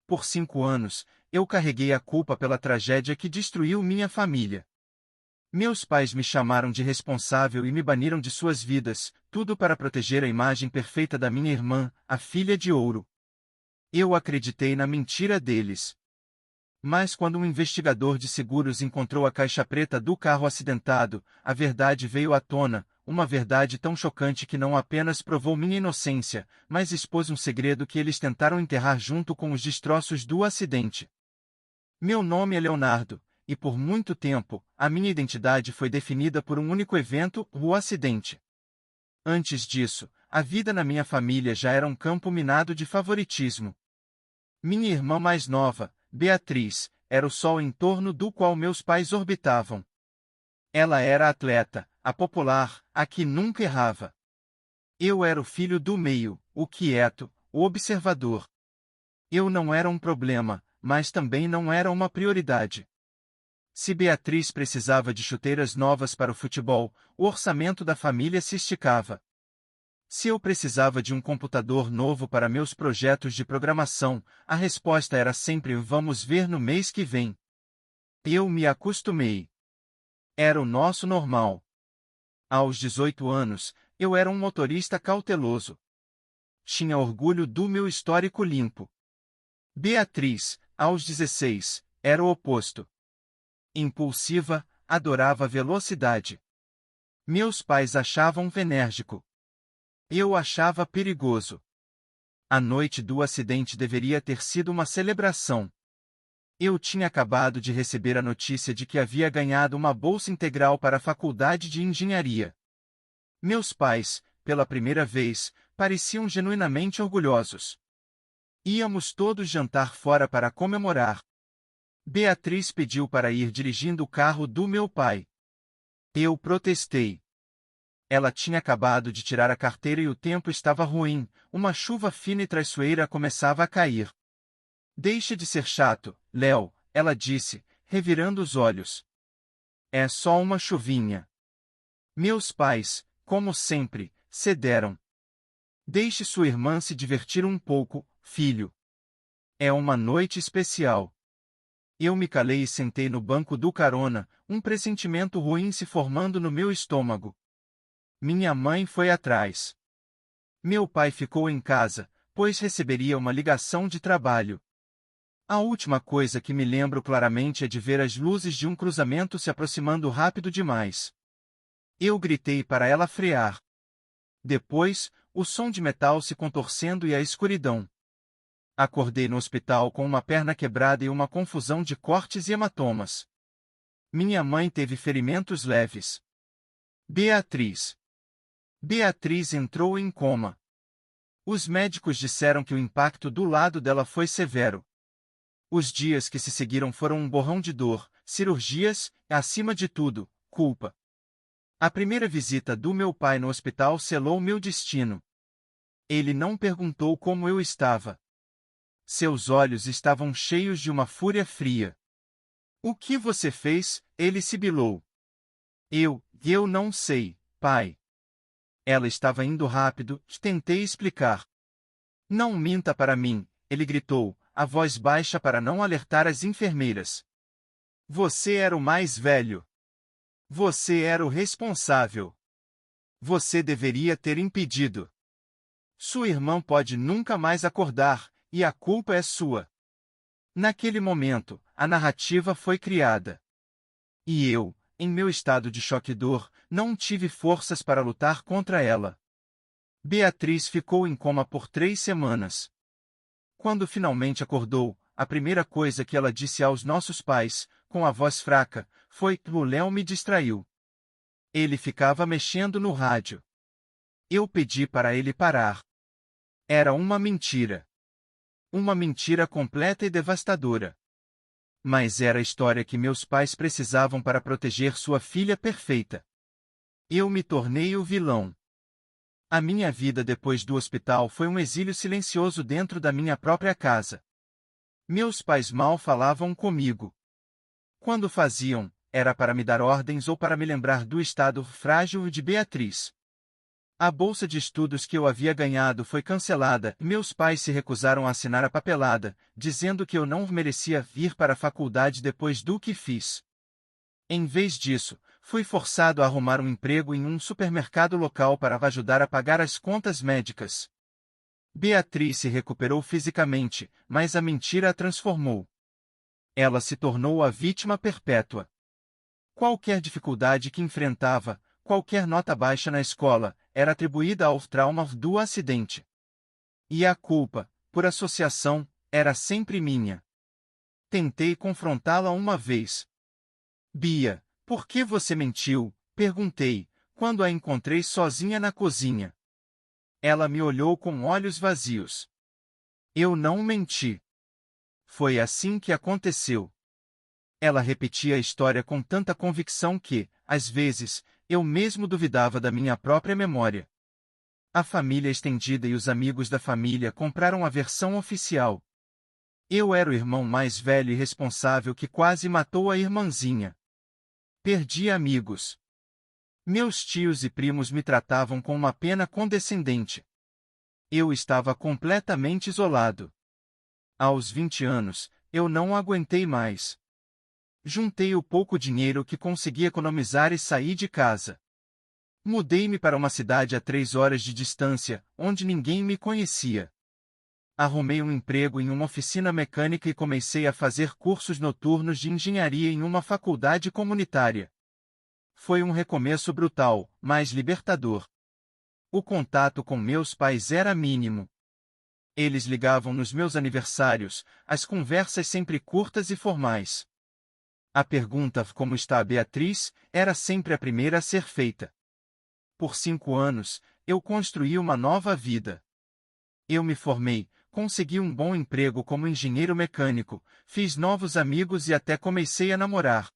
por 5 anos, eu carreguei a culpa pela tragédia que destruiu minha família. Meus pais me chamaram de responsável e me baniram de suas vidas, tudo para proteger a imagem perfeita da minha irmã, a filha de ouro. Eu acreditei na mentira deles. Mas quando um investigador de seguros encontrou a caixa preta do carro acidentado, a verdade veio à tona, uma verdade tão chocante que não apenas provou minha inocência, mas expôs um segredo que eles tentaram enterrar junto com os destroços do acidente. Meu nome é Leonardo, e por muito tempo, a minha identidade foi definida por um único evento, o acidente. Antes disso, a vida na minha família já era um campo minado de favoritismo. Minha irmã mais nova, Beatriz, era o sol em torno do qual meus pais orbitavam. Ela era a atleta, a popular, a que nunca errava. Eu era o filho do meio, o quieto, o observador. Eu não era um problema, mas também não era uma prioridade. Se Beatriz precisava de chuteiras novas para o futebol, o orçamento da família se esticava. Se eu precisava de um computador novo para meus projetos de programação, a resposta era sempre vamos ver no mês que vem. Eu me acostumei. Era o nosso normal. Aos 18 anos, eu era um motorista cauteloso. Tinha orgulho do meu histórico limpo. Beatriz, aos 16, era o oposto. Impulsiva, adorava velocidade. Meus pais achavam enérgico. Eu achava perigoso. A noite do acidente deveria ter sido uma celebração. Eu tinha acabado de receber a notícia de que havia ganhado uma bolsa integral para a faculdade de engenharia. Meus pais, pela primeira vez, pareciam genuinamente orgulhosos. Íamos todos jantar fora para comemorar. Beatriz pediu para ir dirigindo o carro do meu pai. Eu protestei. Ela tinha acabado de tirar a carteira e o tempo estava ruim, uma chuva fina e traiçoeira começava a cair. Deixe de ser chato, Léo, ela disse, revirando os olhos. É só uma chuvinha. Meus pais, como sempre, cederam. Deixe sua irmã se divertir um pouco, filho. É uma noite especial. Eu me calei e sentei no banco do carona, um pressentimento ruim se formando no meu estômago. Minha mãe foi atrás. Meu pai ficou em casa, pois receberia uma ligação de trabalho. A última coisa que me lembro claramente é de ver as luzes de um cruzamento se aproximando rápido demais. Eu gritei para ela frear. Depois, o som de metal se contorcendo e a escuridão. Acordei no hospital com uma perna quebrada e uma confusão de cortes e hematomas. Minha mãe teve ferimentos leves. Beatriz entrou em coma. Os médicos disseram que o impacto do lado dela foi severo. Os dias que se seguiram foram um borrão de dor, cirurgias e, acima de tudo, culpa. A primeira visita do meu pai no hospital selou meu destino. Ele não perguntou como eu estava. Seus olhos estavam cheios de uma fúria fria. O que você fez? Ele sibilou. Eu não sei, pai. Ela estava indo rápido, tentei explicar. Não minta para mim, ele gritou, a voz baixa para não alertar as enfermeiras. Você era o mais velho. Você era o responsável. Você deveria ter impedido. Sua irmã pode nunca mais acordar, e a culpa é sua. Naquele momento, a narrativa foi criada. E eu, em meu estado de choque e dor, não tive forças para lutar contra ela. Beatriz ficou em coma por 3 semanas. Quando finalmente acordou, a primeira coisa que ela disse aos nossos pais, com a voz fraca, foi: "O Léo me distraiu. Ele ficava mexendo no rádio." Eu pedi para ele parar. Era uma mentira. Uma mentira completa e devastadora. Mas era a história que meus pais precisavam para proteger sua filha perfeita. Eu me tornei o vilão. A minha vida depois do hospital foi um exílio silencioso dentro da minha própria casa. Meus pais mal falavam comigo. Quando faziam, era para me dar ordens ou para me lembrar do estado frágil de Beatriz. A bolsa de estudos que eu havia ganhado foi cancelada e meus pais se recusaram a assinar a papelada, dizendo que eu não merecia vir para a faculdade depois do que fiz. Em vez disso, fui forçado a arrumar um emprego em um supermercado local para ajudar a pagar as contas médicas. Beatriz se recuperou fisicamente, mas a mentira a transformou. Ela se tornou a vítima perpétua. Qualquer dificuldade que enfrentava, qualquer nota baixa na escola, era atribuída ao trauma do acidente. E a culpa, por associação, era sempre minha. Tentei confrontá-la uma vez. Bia, por que você mentiu? Perguntei, quando a encontrei sozinha na cozinha. Ela me olhou com olhos vazios. Eu não menti. Foi assim que aconteceu. Ela repetia a história com tanta convicção que, às vezes, eu mesmo duvidava da minha própria memória. A família estendida e os amigos da família compraram a versão oficial. Eu era o irmão mais velho e responsável que quase matou a irmãzinha. Perdi amigos. Meus tios e primos me tratavam com uma pena condescendente. Eu estava completamente isolado. Aos 20 anos, eu não aguentei mais. Juntei o pouco dinheiro que consegui economizar e saí de casa. Mudei-me para uma cidade a 3 horas de distância, onde ninguém me conhecia. Arrumei um emprego em uma oficina mecânica e comecei a fazer cursos noturnos de engenharia em uma faculdade comunitária. Foi um recomeço brutal, mas libertador. O contato com meus pais era mínimo. Eles ligavam nos meus aniversários, as conversas sempre curtas e formais. A pergunta "como está a Beatriz?" era sempre a primeira a ser feita. Por 5 anos, eu construí uma nova vida. Eu me formei, consegui um bom emprego como engenheiro mecânico, fiz novos amigos e até comecei a namorar.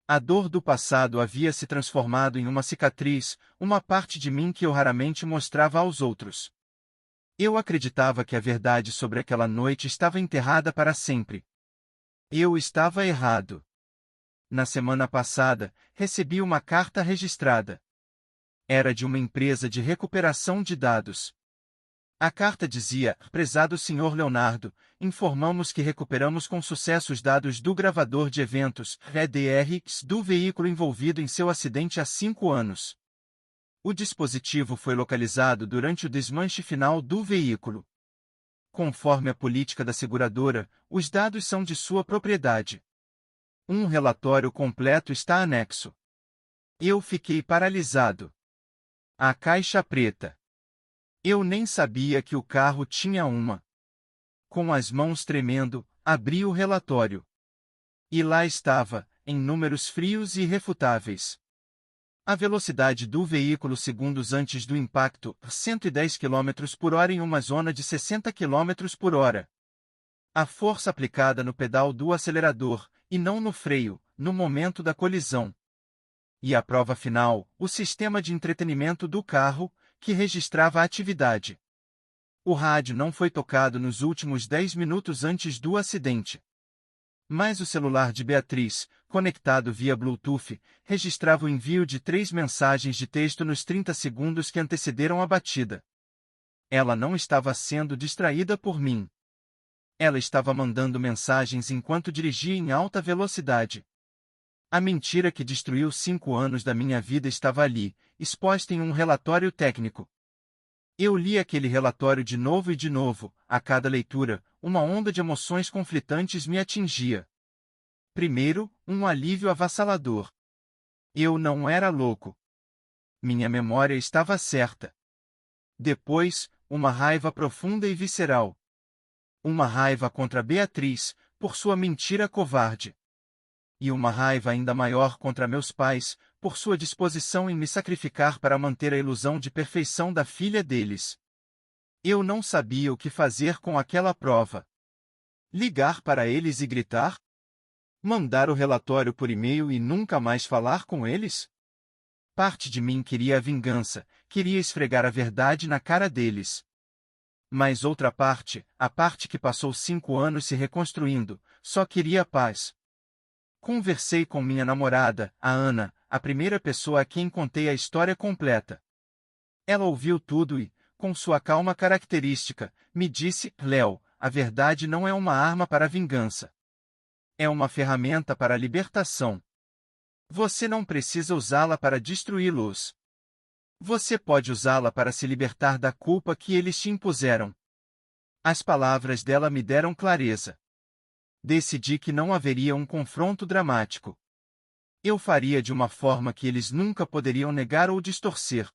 A dor do passado havia se transformado em uma cicatriz, uma parte de mim que eu raramente mostrava aos outros. Eu acreditava que a verdade sobre aquela noite estava enterrada para sempre. Eu estava errado. Na semana passada, recebi uma carta registrada. Era de uma empresa de recuperação de dados. A carta dizia: "Prezado Sr. Leonardo, informamos que recuperamos com sucesso os dados do gravador de eventos, EDRs, do veículo envolvido em seu acidente há 5 anos. O dispositivo foi localizado durante o desmanche final do veículo. Conforme a política da seguradora, os dados são de sua propriedade. Um relatório completo está anexo." Eu fiquei paralisado. A caixa preta. Eu nem sabia que o carro tinha uma. Com as mãos tremendo, abri o relatório. E lá estava, em números frios e irrefutáveis. A velocidade do veículo segundos antes do impacto, 110 km por hora em uma zona de 60 km por hora. A força aplicada no pedal do acelerador, e não no freio, no momento da colisão. E a prova final, o sistema de entretenimento do carro, que registrava a atividade. O rádio não foi tocado nos últimos 10 minutos antes do acidente. Mas o celular de Beatriz, conectado via Bluetooth, registrava o envio de 3 mensagens de texto nos 30 segundos que antecederam a batida. Ela não estava sendo distraída por mim. Ela estava mandando mensagens enquanto dirigia em alta velocidade. A mentira que destruiu 5 anos da minha vida estava ali, exposta em um relatório técnico. Eu li aquele relatório de novo e de novo, a cada leitura, uma onda de emoções conflitantes me atingia. Primeiro, um alívio avassalador. Eu não era louco. Minha memória estava certa. Depois, uma raiva profunda e visceral. Uma raiva contra Beatriz, por sua mentira covarde. E uma raiva ainda maior contra meus pais, por sua disposição em me sacrificar para manter a ilusão de perfeição da filha deles. Eu não sabia o que fazer com aquela prova. Ligar para eles e gritar? Mandar o relatório por e-mail e nunca mais falar com eles? Parte de mim queria a vingança, queria esfregar a verdade na cara deles. Mas outra parte, a parte que passou 5 anos se reconstruindo, só queria paz. Conversei com minha namorada, a Ana, a primeira pessoa a quem contei a história completa. Ela ouviu tudo e, com sua calma característica, me disse: Léo, a verdade não é uma arma para a vingança. É uma ferramenta para a libertação. Você não precisa usá-la para destruí-los. Você pode usá-la para se libertar da culpa que eles te impuseram. As palavras dela me deram clareza. Decidi que não haveria um confronto dramático. Eu faria de uma forma que eles nunca poderiam negar ou distorcer.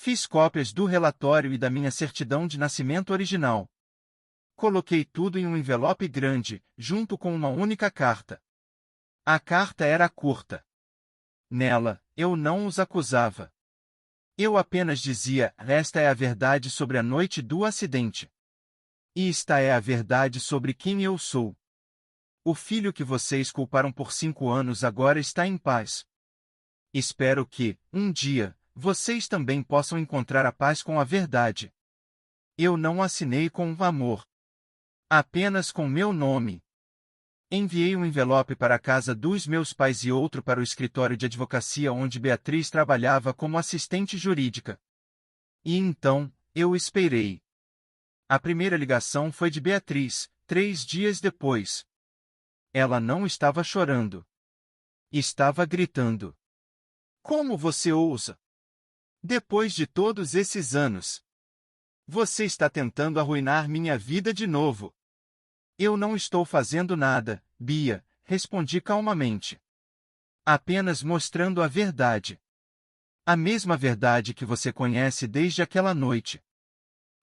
Fiz cópias do relatório e da minha certidão de nascimento original. Coloquei tudo em um envelope grande, junto com uma única carta. A carta era curta. Nela, eu não os acusava. Eu apenas dizia: esta é a verdade sobre a noite do acidente. E esta é a verdade sobre quem eu sou. O filho que vocês culparam por 5 anos agora está em paz. Espero que, um dia, vocês também possam encontrar a paz com a verdade. Eu não assinei com o amor. Apenas com meu nome. Enviei um envelope para a casa dos meus pais e outro para o escritório de advocacia onde Beatriz trabalhava como assistente jurídica. E então, eu esperei. A primeira ligação foi de Beatriz, 3 dias depois. Ela não estava chorando. Estava gritando. Como você ousa? Depois de todos esses anos. Você está tentando arruinar minha vida de novo. Eu não estou fazendo nada, Bia, respondi calmamente. Apenas mostrando a verdade. A mesma verdade que você conhece desde aquela noite.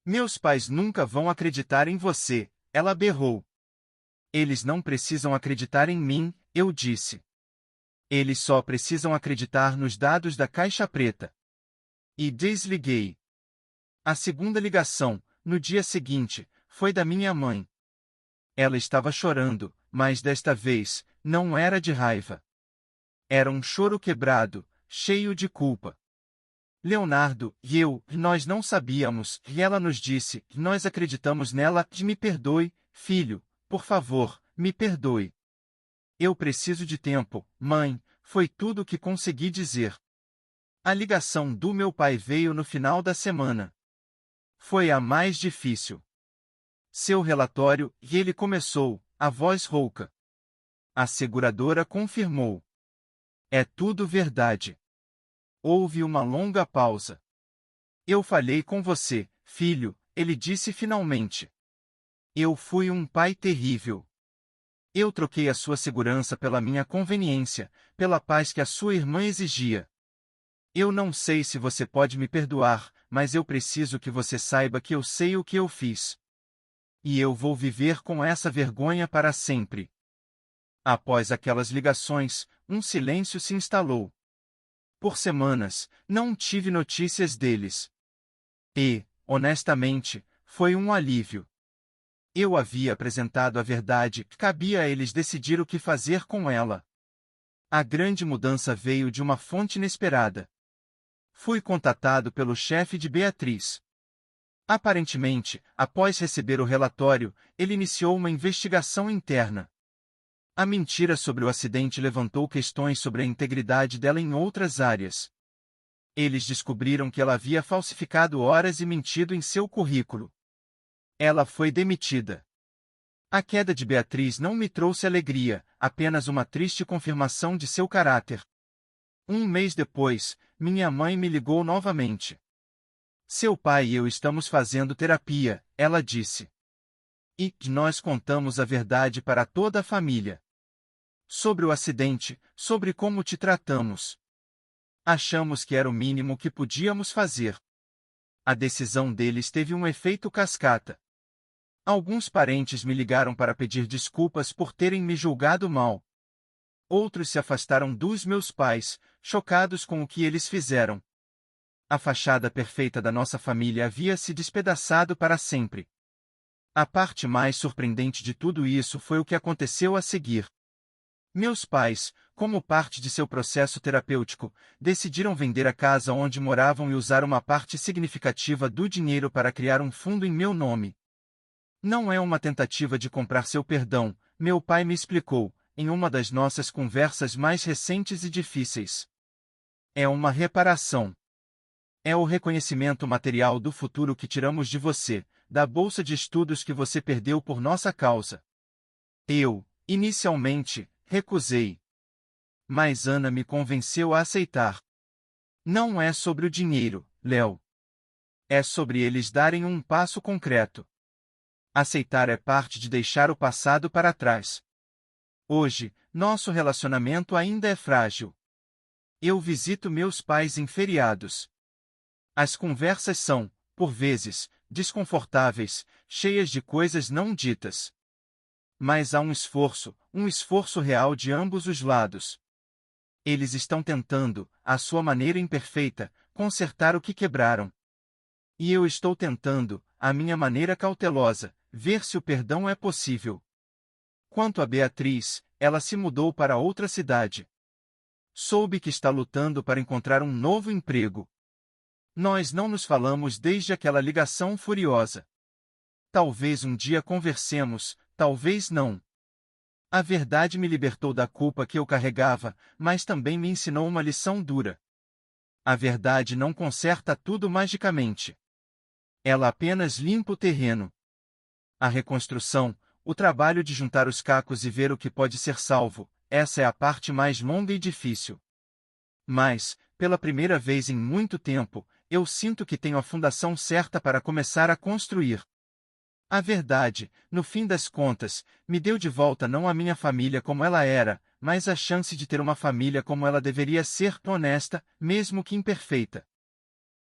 Meus pais nunca vão acreditar em você, ela berrou. Eles não precisam acreditar em mim, eu disse. Eles só precisam acreditar nos dados da caixa preta. E desliguei. A segunda ligação, no dia seguinte, foi da minha mãe. Ela estava chorando, mas desta vez, não era de raiva. Era um choro quebrado, cheio de culpa. Leonardo e eu, nós não sabíamos, e ela nos disse: nós acreditamos nela, me perdoe, filho, por favor, me perdoe. Eu preciso de tempo, mãe, foi tudo o que consegui dizer. A ligação do meu pai veio no final da semana. Foi a mais difícil. Seu relatório, e ele começou, a voz rouca. A seguradora confirmou. É tudo verdade. Houve uma longa pausa. Eu falhei com você, filho, ele disse finalmente. Eu fui um pai terrível. Eu troquei a sua segurança pela minha conveniência, pela paz que a sua irmã exigia. Eu não sei se você pode me perdoar, mas eu preciso que você saiba que eu sei o que eu fiz. E eu vou viver com essa vergonha para sempre. Após aquelas ligações, um silêncio se instalou. Por semanas, não tive notícias deles. E, honestamente, foi um alívio. Eu havia apresentado a verdade, cabia a eles decidir o que fazer com ela. A grande mudança veio de uma fonte inesperada. Fui contatado pelo chefe de Beatriz. Aparentemente, após receber o relatório, ele iniciou uma investigação interna. A mentira sobre o acidente levantou questões sobre a integridade dela em outras áreas. Eles descobriram que ela havia falsificado horas e mentido em seu currículo. Ela foi demitida. A queda de Beatriz não me trouxe alegria, apenas uma triste confirmação de seu caráter. Um mês depois, minha mãe me ligou novamente. Seu pai e eu estamos fazendo terapia, ela disse. E nós contamos a verdade para toda a família. Sobre o acidente, sobre como te tratamos. Achamos que era o mínimo que podíamos fazer. A decisão deles teve um efeito cascata. Alguns parentes me ligaram para pedir desculpas por terem me julgado mal. Outros se afastaram dos meus pais, chocados com o que eles fizeram. A fachada perfeita da nossa família havia se despedaçado para sempre. A parte mais surpreendente de tudo isso foi o que aconteceu a seguir. Meus pais, como parte de seu processo terapêutico, decidiram vender a casa onde moravam e usar uma parte significativa do dinheiro para criar um fundo em meu nome. Não é uma tentativa de comprar seu perdão, meu pai me explicou, em uma das nossas conversas mais recentes e difíceis. É uma reparação. É o reconhecimento material do futuro que tiramos de você, da bolsa de estudos que você perdeu por nossa causa. Eu, inicialmente, recusei. Mas Ana me convenceu a aceitar. Não é sobre o dinheiro, Léo. É sobre eles darem um passo concreto. Aceitar é parte de deixar o passado para trás. Hoje, nosso relacionamento ainda é frágil. Eu visito meus pais em feriados. As conversas são, por vezes, desconfortáveis, cheias de coisas não ditas. Mas há um esforço real de ambos os lados. Eles estão tentando, à sua maneira imperfeita, consertar o que quebraram. E eu estou tentando, à minha maneira cautelosa, ver se o perdão é possível. Quanto a Beatriz, ela se mudou para outra cidade. Soube que está lutando para encontrar um novo emprego. Nós não nos falamos desde aquela ligação furiosa. Talvez um dia conversemos, talvez não. A verdade me libertou da culpa que eu carregava, mas também me ensinou uma lição dura. A verdade não conserta tudo magicamente. Ela apenas limpa o terreno. A reconstrução, o trabalho de juntar os cacos e ver o que pode ser salvo, essa é a parte mais longa e difícil. Mas, pela primeira vez em muito tempo, eu sinto que tenho a fundação certa para começar a construir. A verdade, no fim das contas, me deu de volta não a minha família como ela era, mas a chance de ter uma família como ela deveria ser, honesta, mesmo que imperfeita.